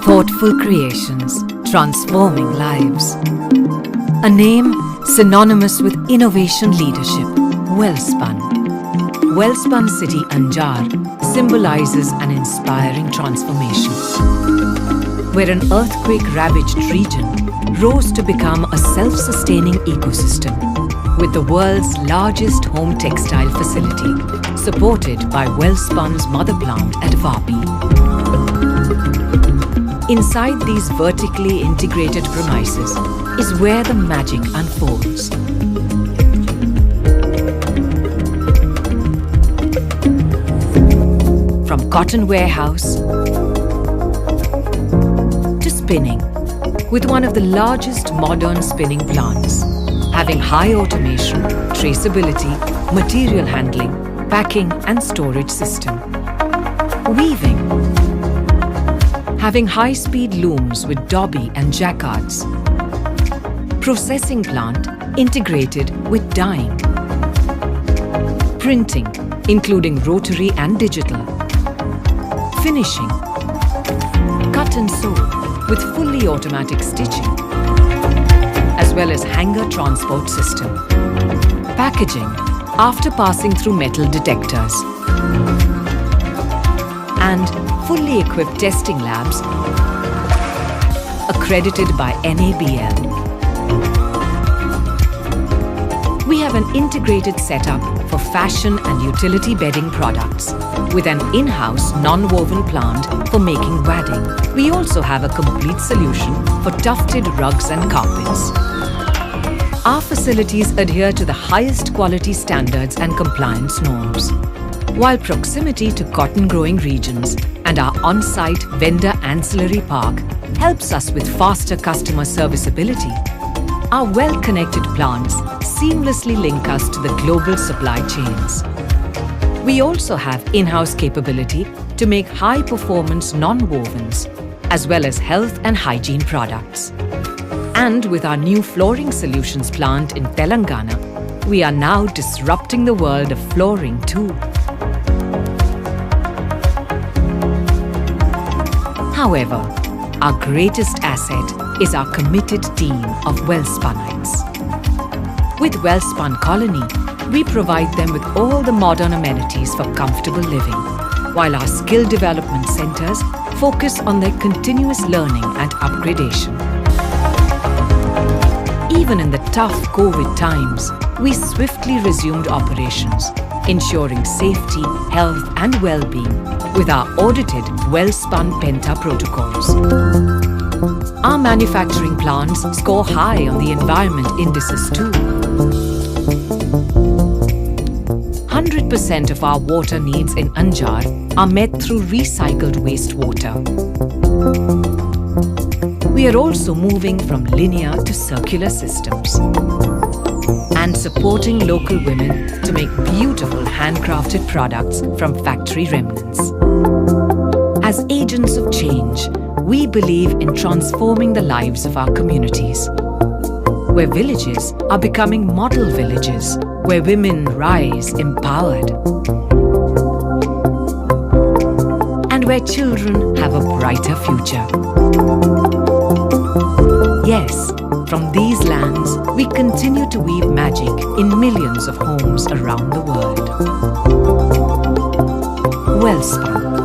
Thoughtful creations transforming lives. A name synonymous with innovation leadership, Welspun. Welspun City Anjar symbolizes an inspiring transformation, where an earthquake-ravaged region rose to become a self-sustaining ecosystem with the world's largest home textile facility, supported by Welspun's mother plant at Vapi. Inside these vertically integrated premises is where the magic unfolds. From cotton warehouse to spinning, with one of the largest modern spinning plants, having high automation, traceability, material handling, packing and storage system. Weaving, having high-speed looms with dobby and jacquards. Processing plant integrated with dyeing. Printing, including rotary and digital. Finishing, cut and sew with fully automatic stitching, as well as hanger transport system. Packaging, after passing through metal detectors. And fully equipped testing labs accredited by NABL. We have an integrated setup for fashion and utility bedding products with an in-house non-woven plant for making wadding. We also have a complete solution for tufted rugs and carpets. Our facilities adhere to the highest quality standards and compliance norms. While proximity to cotton growing regions and our on-site vendor ancillary park helps us with faster customer serviceability, our well-connected plants seamlessly link us to the global supply chains. We also have in-house capability to make high-performance non-wovens, as well as health and hygiene products. And with our new flooring solutions plant in Telangana, we are now disrupting the world of flooring too. However, our greatest asset is our committed team of Welspunites. With Welspun Colony, we provide them with all the modern amenities for comfortable living, while our skill development centers focus on their continuous learning and upgradation. Even in the tough COVID times, we swiftly resumed operations, ensuring safety, health and well-being with our audited Welspun Penta protocols. Our manufacturing plants score high on the environment indices too. 100% of our water needs in Anjar are met through recycled wastewater. We are also moving from linear to circular systems and supporting local women to make beautiful handcrafted products from factory remnants. As agents of change, we believe in transforming the lives of our communities, where villages are becoming model villages, where women rise empowered, and where children have a brighter future. Yes, from these lands, we continue to weave magic in millions of homes around the world. Welspun.